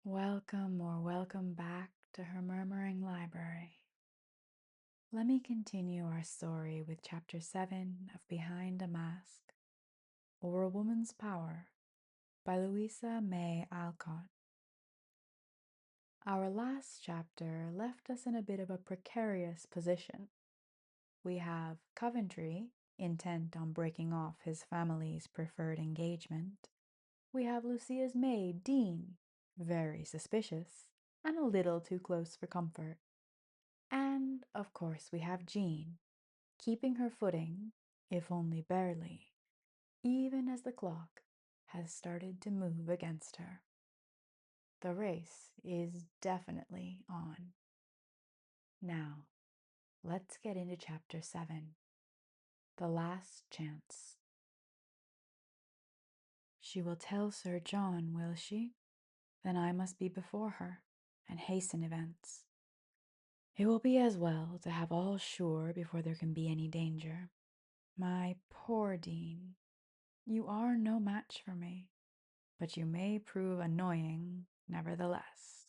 Welcome or welcome back to her Murmuring library. Let me continue our story with Chapter 7 of Behind a Mask, or A Woman's Power, by Louisa May Alcott. Our last chapter left us in a bit of a precarious position. We have Coventry, intent on breaking off his family's preferred engagement. We have Lucia's maid, Dean, very suspicious, and a little too close for comfort. And, of course, we have Jean, keeping her footing, if only barely, even as the clock has started to move against her. The race is definitely on. Now, let's get into Chapter 7, The Last Chance. She will tell Sir John, will she? Then I must be before her, and hasten events. It will be as well to have all sure before there can be any danger. My poor Dean, you are no match for me, but you may prove annoying nevertheless.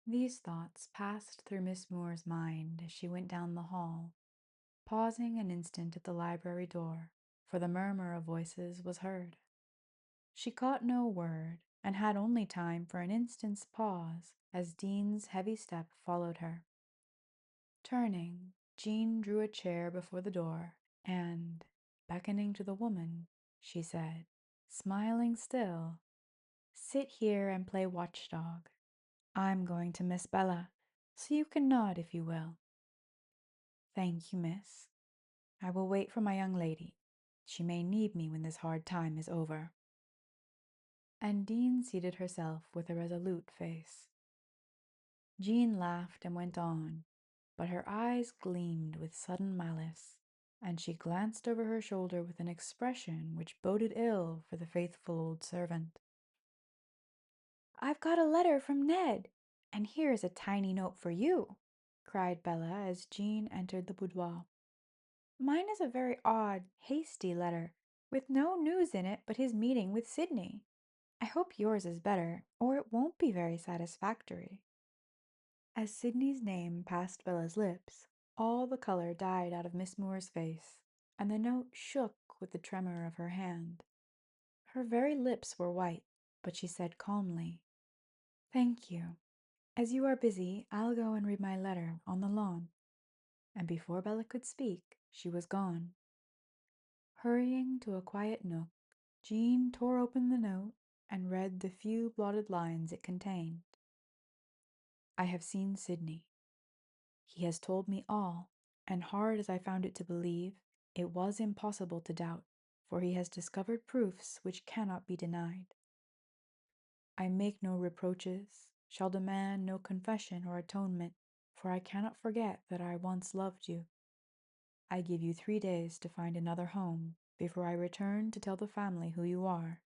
These thoughts passed through Miss Moore's mind as she went down the hall, pausing an instant at the library door, for the murmur of voices was heard. She caught no word, and had only time for an instant's pause as Dean's heavy step followed her. Turning, Jean drew a chair before the door, and, beckoning to the woman, she said, smiling still, "Sit here and play watchdog. I'm going to Miss Bella, so you can nod if you will." "Thank you, miss. I will wait for my young lady. She may need me when this hard time is over." And Dean seated herself with a resolute face. Jean laughed and went on, but her eyes gleamed with sudden malice, and she glanced over her shoulder with an expression which boded ill for the faithful old servant. "I've got a letter from Ned, and here is a tiny note for you," cried Bella as Jean entered the boudoir. "Mine is a very odd, hasty letter, with no news in it but his meeting with Sydney. I hope yours is better, or it won't be very satisfactory." As Sydney's name passed Bella's lips, all the color died out of Miss Moore's face, and the note shook with the tremor of her hand. Her very lips were white, but she said calmly, "Thank you. As you are busy, I'll go and read my letter on the lawn." And before Bella could speak, she was gone. Hurrying to a quiet nook, Jean tore open the note and read the few blotted lines it contained. "I have seen Sydney. He has told me all, and hard as I found it to believe, it was impossible to doubt, for he has discovered proofs which cannot be denied. I make no reproaches, shall demand no confession or atonement, for I cannot forget that I once loved you. I give you 3 days to find another home before I return to tell the family who you are.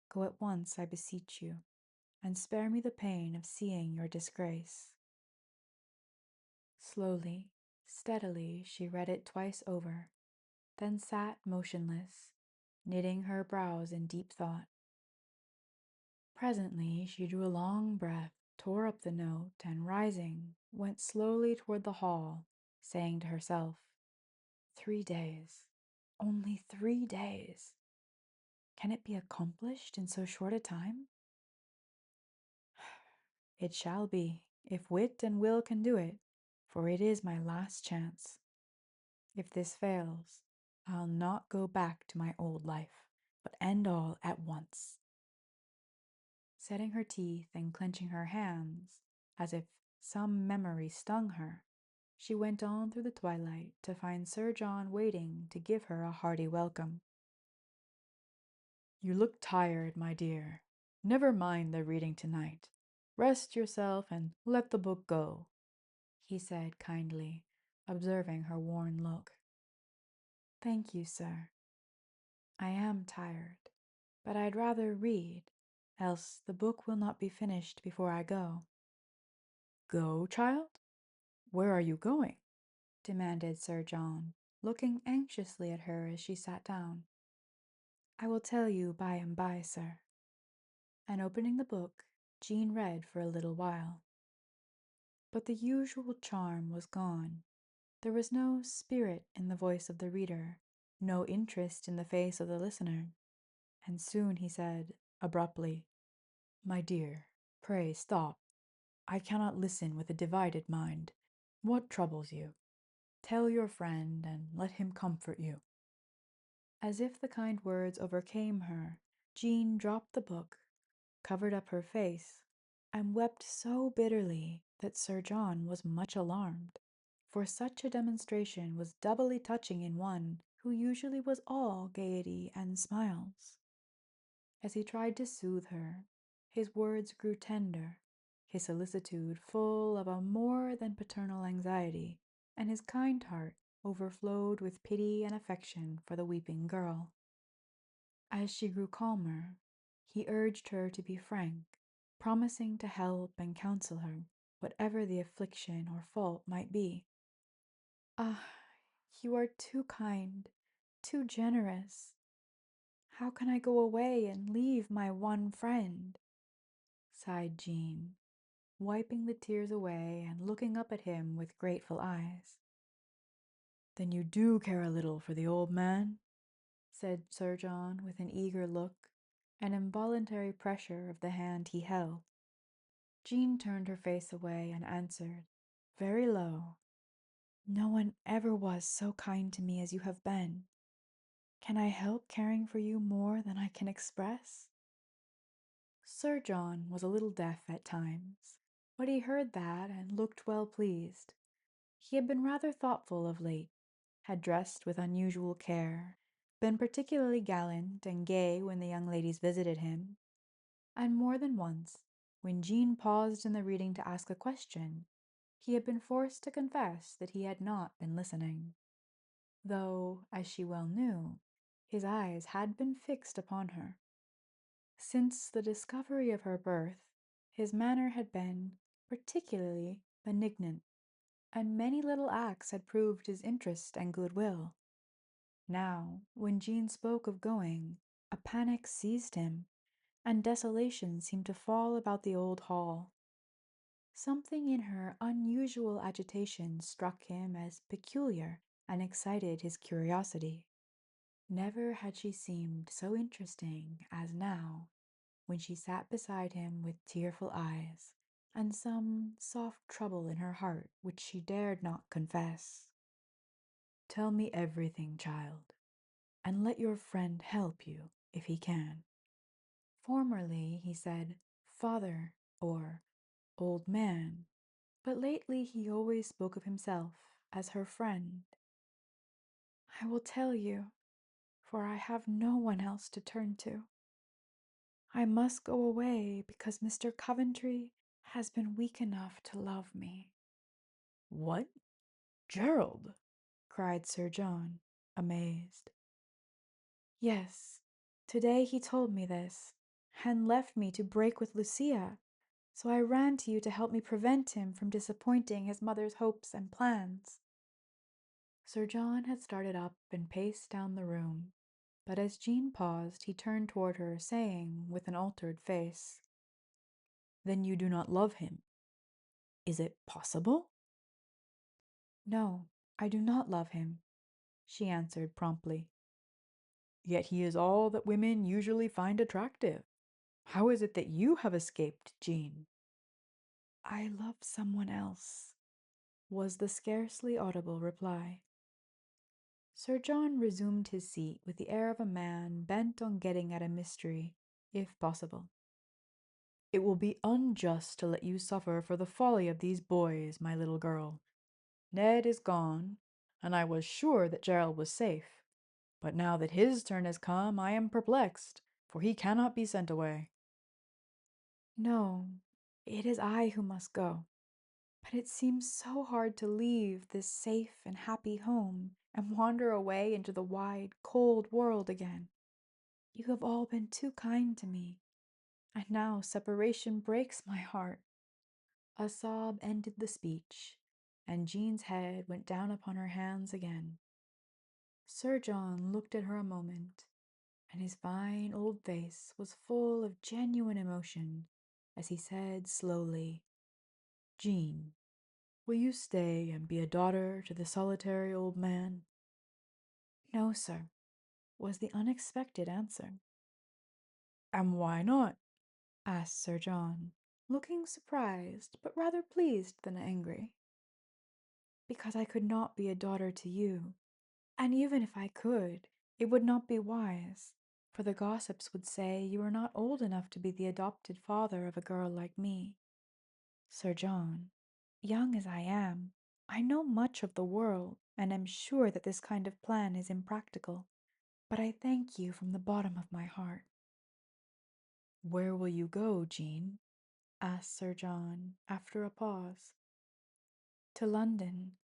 Go at once, I beseech you, and spare me the pain of seeing your disgrace." Slowly, steadily, she read it twice over, then sat motionless, knitting her brows in deep thought. Presently she drew a long breath, tore up the note, and rising, went slowly toward the hall, saying to herself, 3 days, only 3 days. Can it be accomplished in so short a time? It shall be, if wit and will can do it, for it is my last chance. If this fails, I'll not go back to my old life, but end all at once. Setting her teeth and clenching her hands, as if some memory stung her, she went on through the twilight to find Sir John waiting to give her a hearty welcome. "You look tired, my dear. Never mind the reading tonight. Rest yourself and let the book go," he said kindly, observing her worn look. "Thank you, sir. I am tired, but I'd rather read, else the book will not be finished before I go." "Go, child? Where are you going?" demanded Sir John, looking anxiously at her as she sat down. "I will tell you by and by, sir." and opening the book, Jean read for a little while. But the usual charm was gone. There was no spirit in the voice of the reader, no interest in the face of the listener, and soon he said, abruptly, "My dear, pray stop. I cannot listen with a divided mind. What troubles you? Tell your friend, and let him comfort you." As if the kind words overcame her, Jean dropped the book, covered up her face, and wept so bitterly that Sir John was much alarmed, for such a demonstration was doubly touching in one who usually was all gaiety and smiles. As he tried to soothe her, his words grew tender, his solicitude full of a more than paternal anxiety, and his kind heart overflowed with pity and affection for the weeping girl. As she grew calmer, he urged her to be frank, promising to help and counsel her, whatever the affliction or fault might be. "Ah, you are too kind, too generous. How can I go away and leave my one friend?" sighed Jean, wiping the tears away and looking up at him with grateful eyes. "Then you do care a little for the old man?" said Sir John with an eager look, an involuntary pressure of the hand he held. Jean turned her face away and answered, very low, "No one ever was so kind to me as you have been. Can I help caring for you more than I can express?" Sir John was a little deaf at times, but he heard that and looked well pleased. He had been rather thoughtful of late, had dressed with unusual care, been particularly gallant and gay when the young ladies visited him, and more than once, when Jean paused in the reading to ask a question, he had been forced to confess that he had not been listening, though, as she well knew, his eyes had been fixed upon her. Since the discovery of her birth, his manner had been particularly benignant, and many little acts had proved his interest and goodwill. Now, when Jean spoke of going, a panic seized him, and desolation seemed to fall about the old hall. Something in her unusual agitation struck him as peculiar and excited his curiosity. Never had she seemed so interesting as now, when she sat beside him with tearful eyes, and some soft trouble in her heart which she dared not confess. "Tell me everything, child, and let your friend help you if he can." Formerly he said "father" or "old man," but lately he always spoke of himself as her friend. "I will tell you, for I have no one else to turn to. I must go away because Mr. Coventry has been weak enough to love me." "What? Gerald!" cried Sir John, amazed. "Yes, today he told me this, and left me to break with Lucia, so I ran to you to help me prevent him from disappointing his mother's hopes and plans." Sir John had started up and paced down the room, but as Jean paused, he turned toward her, saying, with an altered face, "Then you do not love him? Is it possible?" "No, I do not love him," she answered promptly. "Yet he is all that women usually find attractive. How is it that you have escaped, Jean?" "I love someone else," was the scarcely audible reply. Sir John resumed his seat with the air of a man bent on getting at a mystery, if possible. "It will be unjust to let you suffer for the folly of these boys, my little girl. Ned is gone, and I was sure that Gerald was safe. But now that his turn has come, I am perplexed, for he cannot be sent away." "No, it is I who must go. But it seems so hard to leave this safe and happy home and wander away into the wide, cold world again. You have all been too kind to me, and now separation breaks my heart." A sob ended the speech, and Jean's head went down upon her hands again. Sir John looked at her a moment, and his fine old face was full of genuine emotion as he said slowly, "Jean, will you stay and be a daughter to the solitary old man?" "No, sir," was the unexpected answer. "And why not?" asked Sir John, looking surprised but rather pleased than angry. "Because I could not be a daughter to you, and even if I could, it would not be wise, for the gossips would say you are not old enough to be the adopted father of a girl like me. Sir John, young as I am, I know much of the world, and am sure that this kind of plan is impractical, but I thank you from the bottom of my heart." "Where will you go, Jean?" asked Sir John, after a pause. "To London,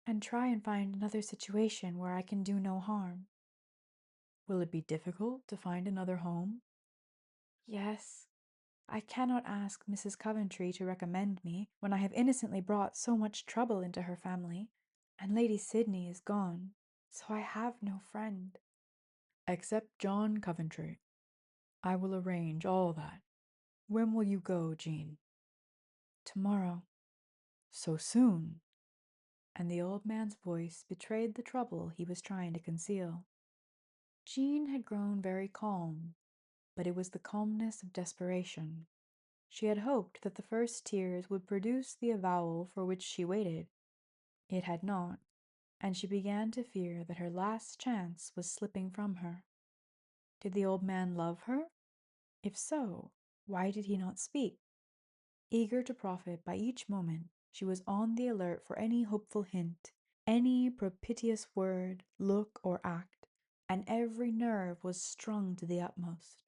and try and find another situation where I can do no harm." "Will it be difficult to find another home?" "Yes. I cannot ask Mrs. Coventry to recommend me when I have innocently brought so much trouble into her family, and Lady Sydney is gone, so I have no friend." "Except John Coventry. I will arrange all that. When will you go, Jean?" "Tomorrow." "So soon?" And the old man's voice betrayed the trouble he was trying to conceal. Jean had grown very calm, but it was the calmness of desperation. She had hoped that the first tears would produce the avowal for which she waited. It had not, and she began to fear that her last chance was slipping from her. Did the old man love her? If so, why did he not speak? Eager to profit by each moment, she was on the alert for any hopeful hint, any propitious word, look, or act, and every nerve was strung to the utmost.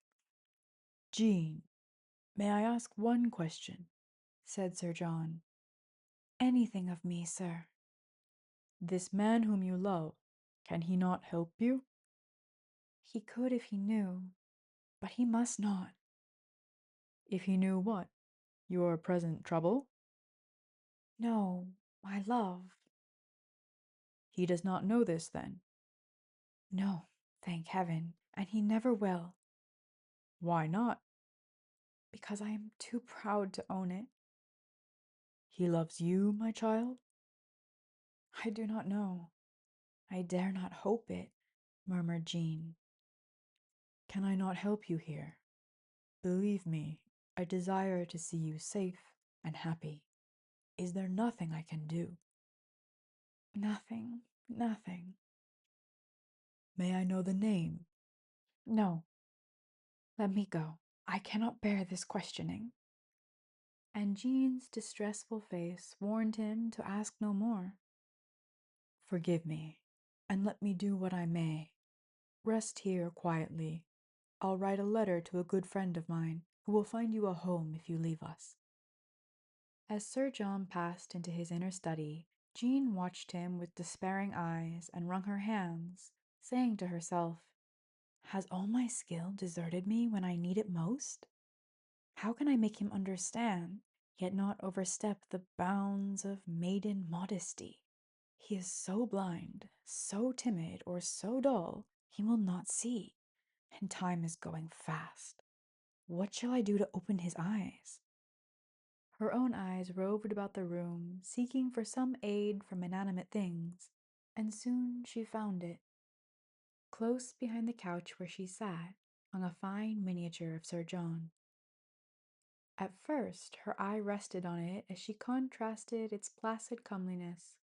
"Jean, may I ask one question?" said Sir John. "Anything of me, sir." "This man whom you love, can he not help you?" "He could if he knew, but he must not." "If he knew what? Your present trouble?" "No, my love." "He does not know this, then?" "No, thank heaven, and he never will." "Why not?" "Because I am too proud to own it." "He loves you, my child?" "I do not know. I dare not hope it," murmured Jean. "Can I not help you here? Believe me, I desire to see you safe and happy. Is there nothing I can do?" "Nothing, nothing." "May I know the name?" "No. Let me go. I cannot bear this questioning." And Jean's distressful face warned him to ask no more. "Forgive me, and let me do what I may. Rest here quietly. I'll write a letter to a good friend of mine, who will find you a home if you leave us." As Sir John passed into his inner study, Jean watched him with despairing eyes and wrung her hands, saying to herself, "Has all my skill deserted me when I need it most? How can I make him understand, yet not overstep the bounds of maiden modesty? He is so blind, so timid, or so dull, he will not see, and time is going fast. What shall I do to open his eyes?" Her own eyes roved about the room, seeking for some aid from inanimate things, and soon she found it. Close behind the couch where she sat hung a fine miniature of Sir John. At first her eye rested on it as she contrasted its placid comeliness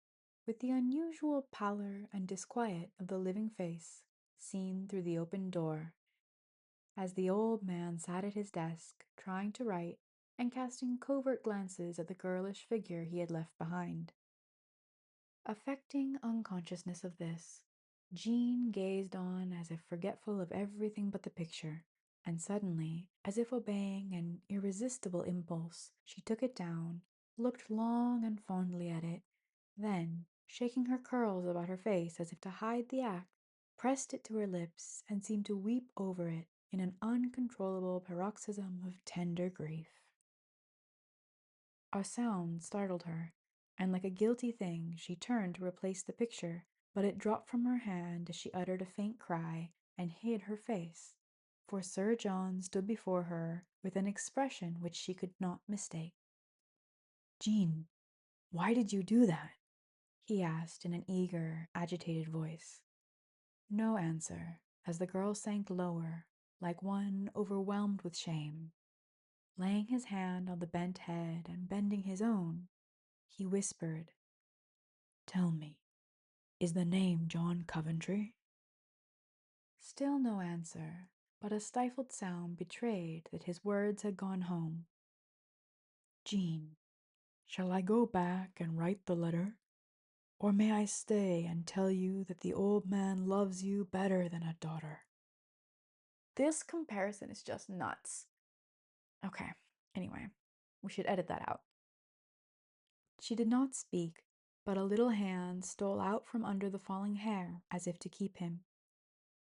with the unusual pallor and disquiet of the living face seen through the open door, as the old man sat at his desk, trying to write and casting covert glances at the girlish figure he had left behind. Affecting unconsciousness of this, Jean gazed on as if forgetful of everything but the picture, and suddenly, as if obeying an irresistible impulse, she took it down, looked long and fondly at it, then, shaking her curls about her face as if to hide the act, pressed it to her lips and seemed to weep over it in an uncontrollable paroxysm of tender grief. A sound startled her, and like a guilty thing she turned to replace the picture, but it dropped from her hand as she uttered a faint cry and hid her face, for Sir John stood before her with an expression which she could not mistake. "Jean, why did you do that?" he asked in an eager, agitated voice. No answer, as the girl sank lower, like one overwhelmed with shame. Laying his hand on the bent head and bending his own, he whispered, "Tell me, is the name John Coventry?" Still no answer, but a stifled sound betrayed that his words had gone home. "Jean, shall I go back and write the letter? Or may I stay and tell you that the old man loves you better than a daughter?" This comparison is just nuts. Okay, anyway, we should edit that out. She did not speak, but a little hand stole out from under the falling hair as if to keep him.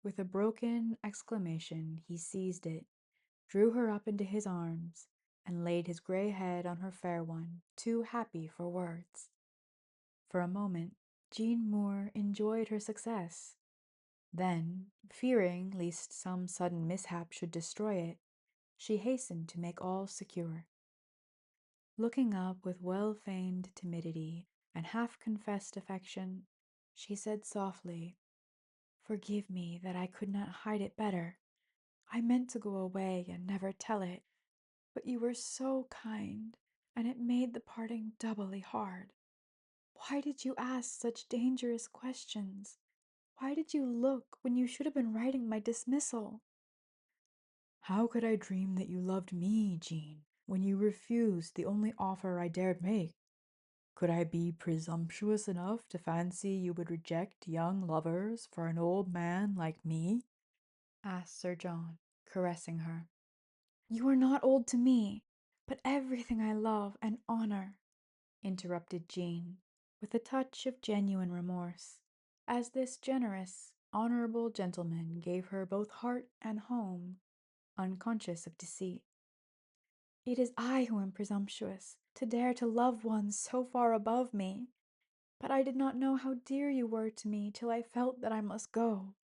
With a broken exclamation, he seized it, drew her up into his arms, and laid his gray head on her fair one, too happy for words. For a moment, Jean Moore enjoyed her success. Then, fearing lest some sudden mishap should destroy it, she hastened to make all secure. Looking up with well-feigned timidity and half-confessed affection, she said softly, "Forgive me that I could not hide it better. I meant to go away and never tell it, but you were so kind, and it made the parting doubly hard. Why did you ask such dangerous questions? Why did you look when you should have been writing my dismissal?" "How could I dream that you loved me, Jean, when you refused the only offer I dared make? Could I be presumptuous enough to fancy you would reject young lovers for an old man like me?" asked Sir John, caressing her. "You are not old to me, but everything I love and honor," interrupted Jean, with a touch of genuine remorse, as this generous, honorable gentleman gave her both heart and home, unconscious of deceit. "It is I who am presumptuous, to dare to love one so far above me. But I did not know how dear you were to me till I felt that I must go.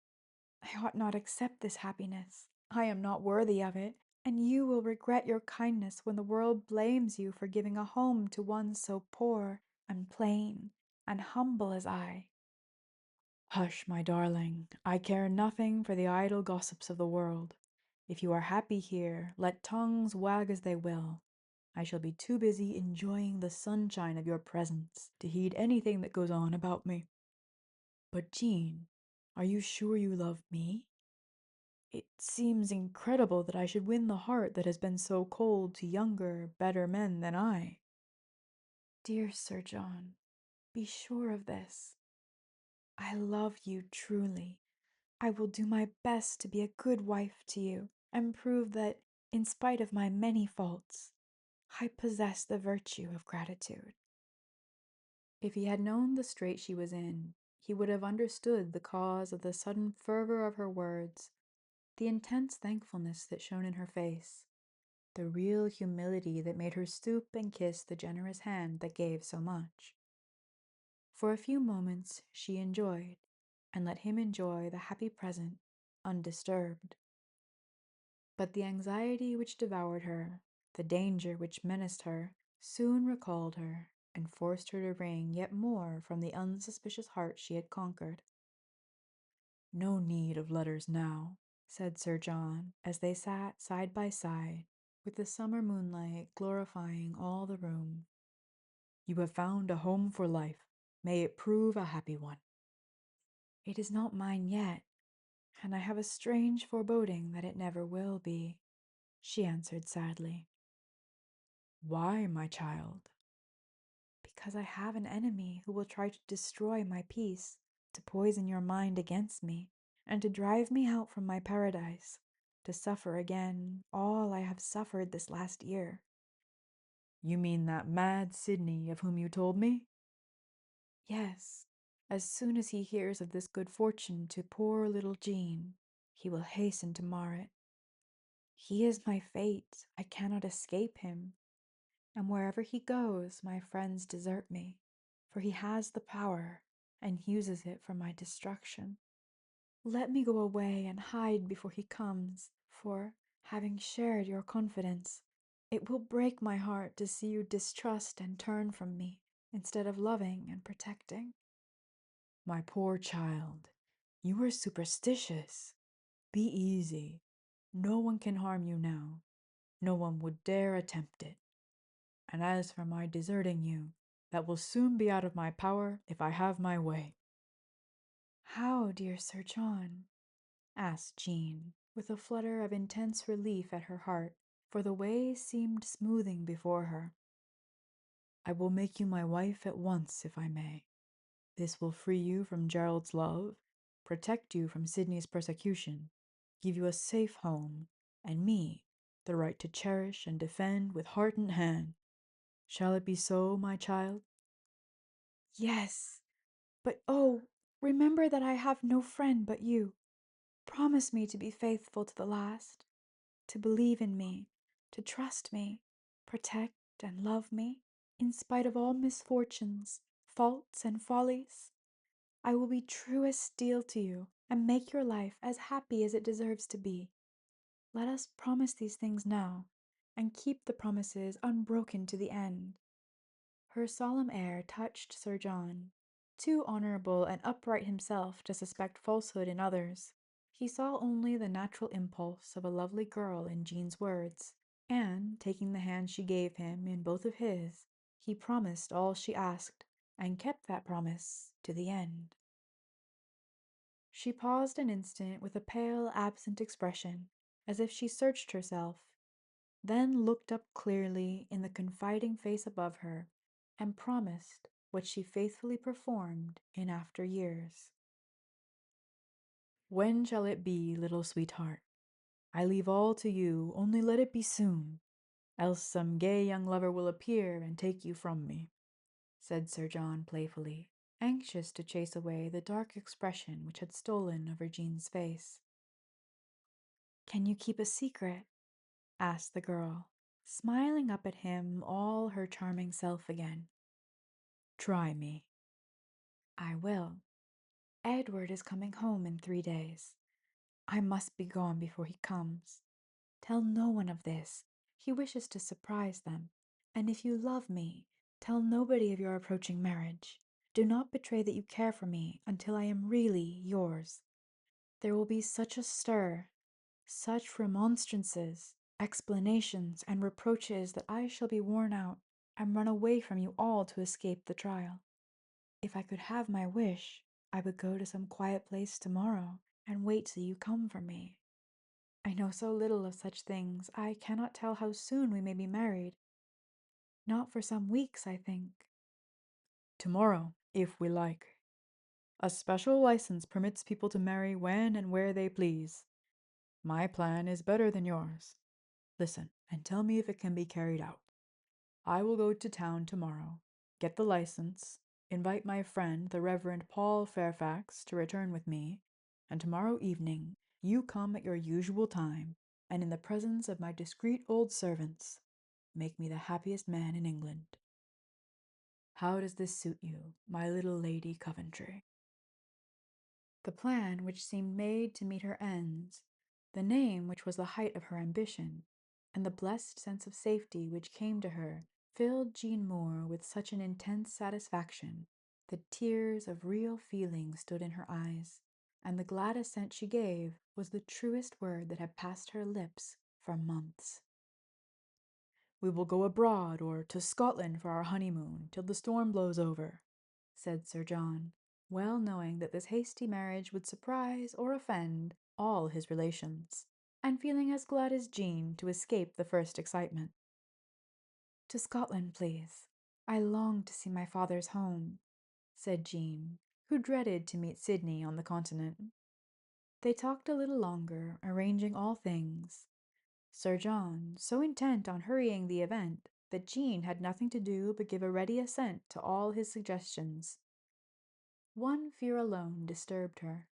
I ought not accept this happiness. I am not worthy of it, and you will regret your kindness when the world blames you for giving a home to one so poor and plain and humble as I." "Hush, my darling. I care nothing for the idle gossips of the world. If you are happy here, let tongues wag as they will. I shall be too busy enjoying the sunshine of your presence to heed anything that goes on about me. But, Jean, are you sure you love me? It seems incredible that I should win the heart that has been so cold to younger, better men than I." "Dear Sir John, be sure of this. I love you truly. I will do my best to be a good wife to you, and prove that, in spite of my many faults, I possess the virtue of gratitude." If he had known the strait she was in, he would have understood the cause of the sudden fervor of her words, the intense thankfulness that shone in her face, the real humility that made her stoop and kiss the generous hand that gave so much. For a few moments she enjoyed, and let him enjoy the happy present, undisturbed. But the anxiety which devoured her, the danger which menaced her, soon recalled her, and forced her to wring yet more from the unsuspicious heart she had conquered. "No need of letters now," said Sir John, as they sat side by side, with the summer moonlight glorifying all the room. "You have found a home for life. May it prove a happy one." "It is not mine yet, and I have a strange foreboding that it never will be," she answered sadly. "Why, my child?" "Because I have an enemy who will try to destroy my peace, to poison your mind against me, and to drive me out from my paradise, to suffer again all I have suffered this last year." "You mean that mad Sidney of whom you told me?" "Yes. As soon as he hears of this good fortune to poor little Jean, he will hasten to mar it. He is my fate. I cannot escape him. And wherever he goes, my friends desert me, for he has the power and uses it for my destruction. Let me go away and hide before he comes, for having shared your confidence. It will break my heart to see you distrust and turn from me instead of loving and protecting. My poor child, you are superstitious. Be easy. No one can harm you now. No one would dare attempt it. And as for my deserting you, that will soon be out of my power if I have my way. How, dear Sir John? Asked Jean, with a flutter of intense relief at her heart, for the way seemed smoothing before her. I will make you my wife at once, if I may. This will free you from Gerald's love, protect you from Sydney's persecution, give you a safe home, and me the right to cherish and defend with heart and hand. Shall it be so, my child? Yes, but oh, remember that I have no friend but you. Promise me to be faithful to the last, to believe in me, to trust me, protect and love me, in spite of all misfortunes, faults, and follies. I will be true as steel to you and make your life as happy as it deserves to be. Let us promise these things now, and keep the promises unbroken to the end. Her solemn air touched Sir John, too honorable and upright himself to suspect falsehood in others. He saw only the natural impulse of a lovely girl in Jean's words, and, taking the hand she gave him in both of his, he promised all she asked, and kept that promise to the end. She paused an instant with a pale, absent expression, as if she searched herself, then looked up clearly in the confiding face above her, and promised what she faithfully performed in after years. When shall it be, little sweetheart? I leave all to you, only let it be soon, else some gay young lover will appear and take you from me, said Sir John playfully, anxious to chase away the dark expression which had stolen over Jean's face. Can you keep a secret? Asked the girl, smiling up at him all her charming self again. Try me. I will. Edward is coming home in 3 days. I must be gone before he comes. Tell no one of this. He wishes to surprise them. And if you love me, tell nobody of your approaching marriage. Do not betray that you care for me until I am really yours. There will be such a stir, such remonstrances, explanations, and reproaches that I shall be worn out and run away from you all to escape the trial. If I could have my wish, I would go to some quiet place tomorrow and wait till you come for me. I know so little of such things, I cannot tell how soon we may be married. Not for some weeks, I think. Tomorrow, if we like. A special license permits people to marry when and where they please. My plan is better than yours. Listen, and tell me if it can be carried out. I will go to town tomorrow, get the license, invite my friend, the Reverend Paul Fairfax, to return with me, and tomorrow evening you come at your usual time, and in the presence of my discreet old servants, make me the happiest man in England. How does this suit you, my little Lady Coventry? The plan which seemed made to meet her ends, the name which was the height of her ambition, and the blessed sense of safety which came to her filled Jean Moore with such an intense satisfaction that tears of real feeling stood in her eyes, and the glad assent she gave was the truest word that had passed her lips for months. We will go abroad or to Scotland for our honeymoon till the storm blows over, said Sir John, well knowing that this hasty marriage would surprise or offend all his relations, and feeling as glad as Jean to escape the first excitement. To Scotland, please. I long to see my father's home, said Jean, who dreaded to meet Sydney on the continent. They talked a little longer, arranging all things. Sir John, so intent on hurrying the event that Jean had nothing to do but give a ready assent to all his suggestions. One fear alone disturbed her.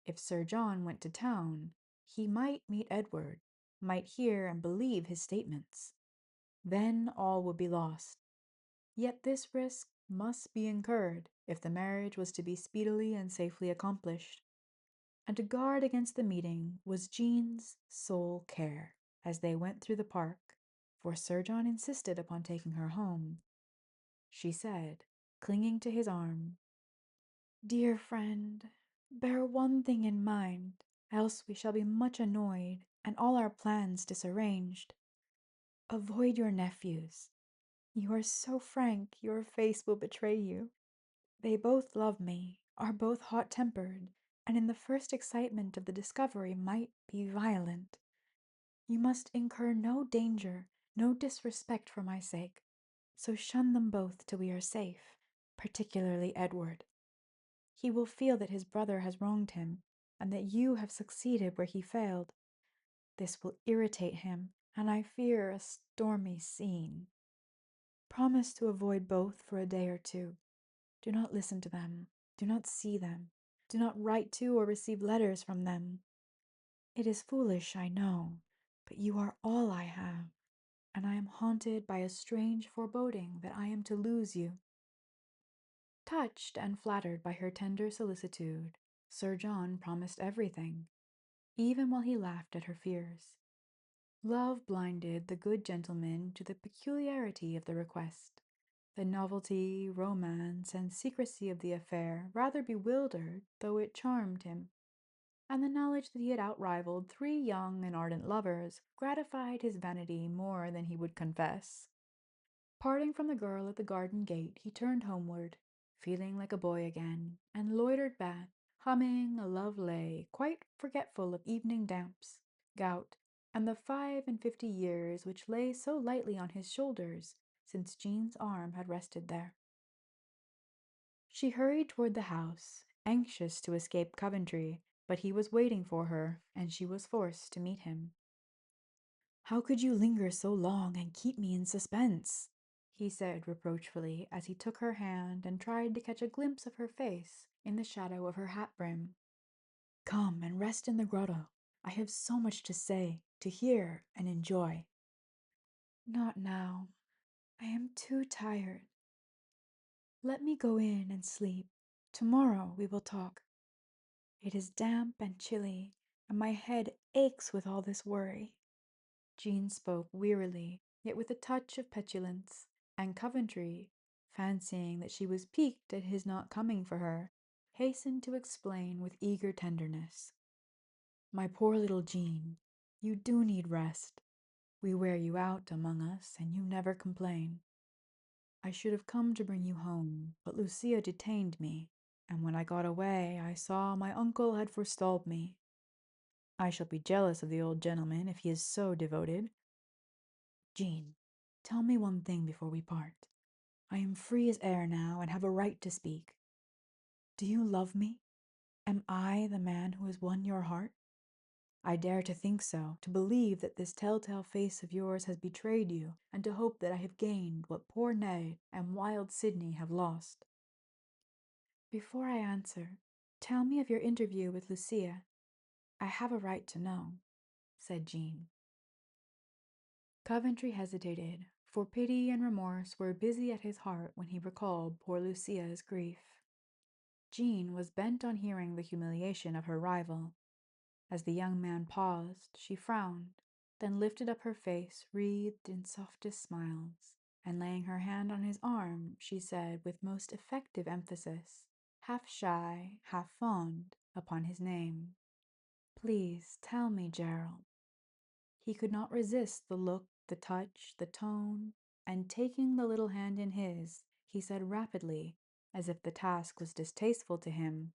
If Sir John went to town, he might meet Edward, might hear and believe his statements. Then all would be lost. Yet this risk must be incurred if the marriage was to be speedily and safely accomplished. and to guard against the meeting was Jean's sole care as they went through the park, for Sir John insisted upon taking her home. She said, clinging to his arm, "Dear friend, bear one thing in mind, else we shall be much annoyed and all our plans disarranged. Avoid your nephews. You are so frank, your face will betray you. They both love me, are both hot-tempered, and in the first excitement of the discovery might be violent. You must incur no danger, no disrespect for my sake, so shun them both till we are safe, particularly Edward. He will feel that his brother has wronged him, and that you have succeeded where he failed. This will irritate him, and I fear a stormy scene. Promise to avoid both for a day or two. Do not listen to them. Do not see them. Do not write to or receive letters from them. It is foolish, I know, but you are all I have, and I am haunted by a strange foreboding that I am to lose you." Touched and flattered by her tender solicitude, Sir John promised everything, even while he laughed at her fears. Love blinded the good gentleman to the peculiarity of the request. The novelty, romance, and secrecy of the affair rather bewildered, though it charmed him, and the knowledge that he had outrivaled 3 young and ardent lovers gratified his vanity more than he would confess. Parting from the girl at the garden gate, he turned homeward, feeling like a boy again, and loitered back, humming a love lay, quite forgetful of evening damps, gout, and the 55 years which lay so lightly on his shoulders since Jean's arm had rested there. She hurried toward the house, anxious to escape Coventry, but he was waiting for her, and she was forced to meet him. "How could you linger so long and keep me in suspense?" he said reproachfully as he took her hand and tried to catch a glimpse of her face in the shadow of her hat brim. "Come and rest in the grotto. I have so much to say, to hear, and enjoy." "Not now. I am too tired. Let me go in and sleep. Tomorrow we will talk. It is damp and chilly, and my head aches with all this worry." Jean spoke wearily, yet with a touch of petulance, and Coventry, fancying that she was piqued at his not coming for her, hastened to explain with eager tenderness. "My poor little Jean, you do need rest. We wear you out among us, and you never complain. I should have come to bring you home, but Lucia detained me, and when I got away I saw my uncle had forestalled me. I shall be jealous of the old gentleman if he is so devoted. Jean, tell me one thing before we part. I am free as air now, and have a right to speak. Do you love me? Am I the man who has won your heart? I dare to think so, to believe that this telltale face of yours has betrayed you, and to hope that I have gained what poor Ned and wild Sydney have lost." "Before I answer, tell me of your interview with Lucia. I have a right to know," said Jean. Coventry hesitated, for pity and remorse were busy at his heart when he recalled poor Lucia's grief. Jean was bent on hearing the humiliation of her rival. As the young man paused, she frowned, then lifted up her face wreathed in softest smiles, and laying her hand on his arm, she said with most effective emphasis, half shy, half fond, upon his name, "Please tell me, Gerald." He could not resist the look, the touch, the tone, and taking the little hand in his, he said rapidly, as if the task was distasteful to him,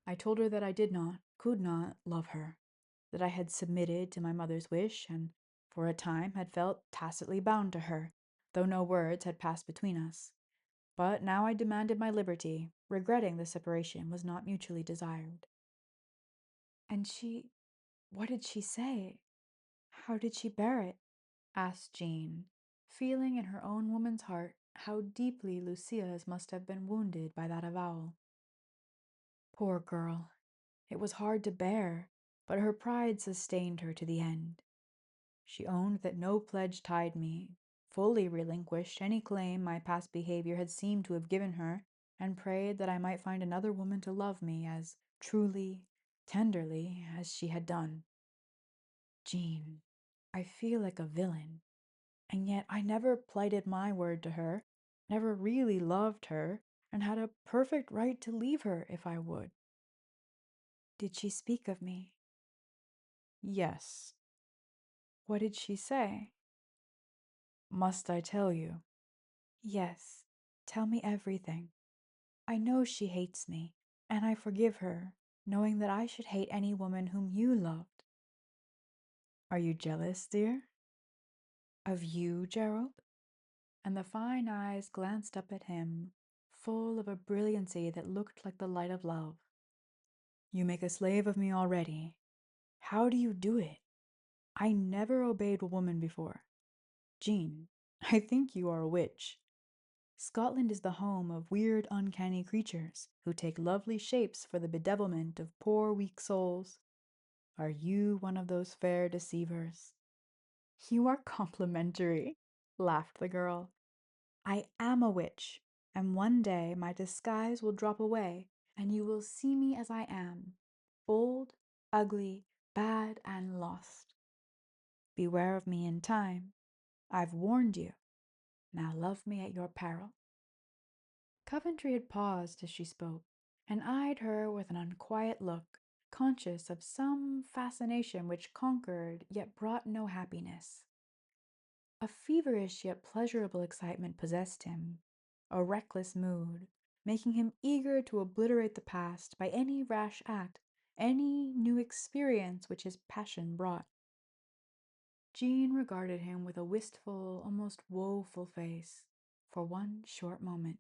"I told her that I did not, could not, love her, that I had submitted to my mother's wish, and for a time had felt tacitly bound to her, though no words had passed between us. But now I demanded my liberty, regretting the separation was not mutually desired." "And what did she say? How did she bear it?" asked Jean, feeling in her own woman's heart how deeply Lucia's must have been wounded by that avowal. Poor girl! It was hard to bear, but her pride sustained her to the end. She owned that no pledge tied me, fully relinquished any claim my past behavior had seemed to have given her, and prayed that I might find another woman to love me as truly, tenderly as she had done. Jean, I feel like a villain, and yet I never plighted my word to her, never really loved her, and had a perfect right to leave her if I would. Did she speak of me? Yes. What did she say? Must I tell you? Yes, tell me everything. I know she hates me, and I forgive her, knowing that I should hate any woman whom you loved. Are you jealous, dear? Of you, Gerald? And the fine eyes glanced up at him, full of a brilliancy that looked like the light of love. You make a slave of me already. How do you do it? I never obeyed a woman before. Jean, I think you are a witch. Scotland is the home of weird, uncanny creatures who take lovely shapes for the bedevilment of poor, weak souls. Are you one of those fair deceivers? You are complimentary, laughed the girl. I am a witch, and one day my disguise will drop away, and you will see me as I am, old, ugly, bad, and lost. Beware of me in time. I've warned you. Now love me at your peril. Coventry had paused as she spoke, and eyed her with an unquiet look, conscious of some fascination which conquered yet brought no happiness. A feverish yet pleasurable excitement possessed him, a reckless mood, making him eager to obliterate the past by any rash act, any new experience which his passion brought. Jean regarded him with a wistful, almost woeful face, for one short moment.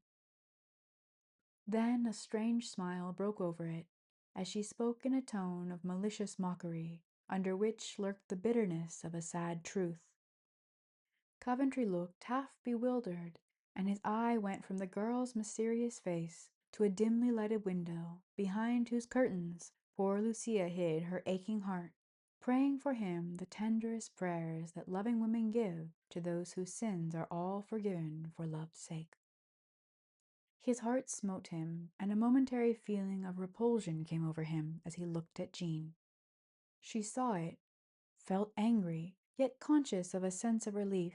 Then a strange smile broke over it, as she spoke in a tone of malicious mockery, under which lurked the bitterness of a sad truth. Coventry looked half bewildered, and his eye went from the girl's mysterious face to a dimly lighted window, behind whose curtains poor Lucia hid her aching heart, praying for him the tenderest prayers that loving women give to those whose sins are all forgiven for love's sake. His heart smote him, and a momentary feeling of repulsion came over him as he looked at Jean. She saw it, felt angry, yet conscious of a sense of relief,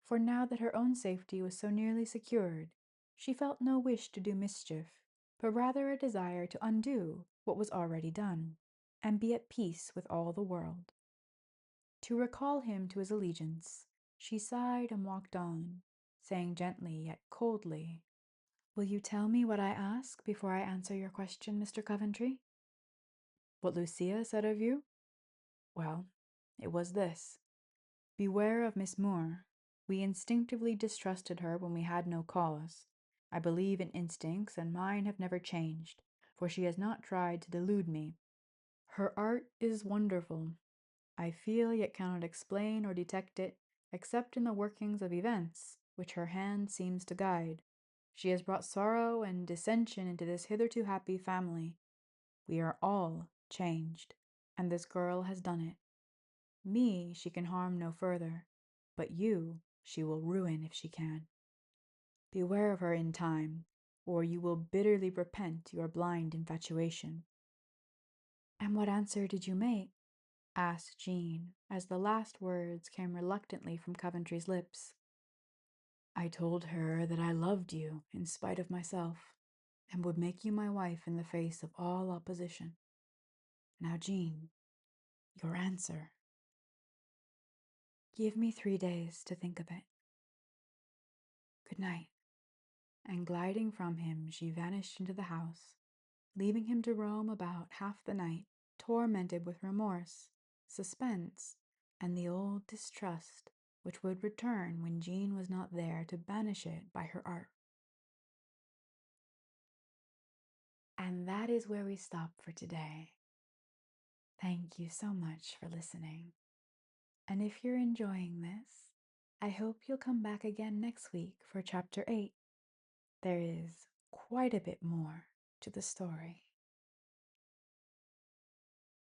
for now that her own safety was so nearly secured, she felt no wish to do mischief, but rather a desire to undo what was already done, and be at peace with all the world. To recall him to his allegiance, she sighed and walked on, saying gently yet coldly, "Will you tell me what I ask before I answer your question, Mr. Coventry?" What Lucia said of you? Well, it was this. Beware of Miss Moore. We instinctively distrusted her when we had no cause. I believe in instincts, and mine have never changed, for she has not tried to delude me. Her art is wonderful. I feel yet cannot explain or detect it, except in the workings of events, which her hand seems to guide. She has brought sorrow and dissension into this hitherto happy family. We are all changed, and this girl has done it. Me she can harm no further, but you she will ruin if she can. Beware of her in time, or you will bitterly repent your blind infatuation." "And what answer did you make?" asked Jean, as the last words came reluctantly from Coventry's lips. "I told her that I loved you in spite of myself, and would make you my wife in the face of all opposition. Now, Jean, your answer." "Give me 3 days to think of it. Good night." And gliding from him, she vanished into the house, leaving him to roam about half the night, tormented with remorse, suspense, and the old distrust which would return when Jean was not there to banish it by her art. And that is where we stop for today. Thank you so much for listening. And if you're enjoying this, I hope you'll come back again next week for Chapter 8. There is quite a bit more to the story.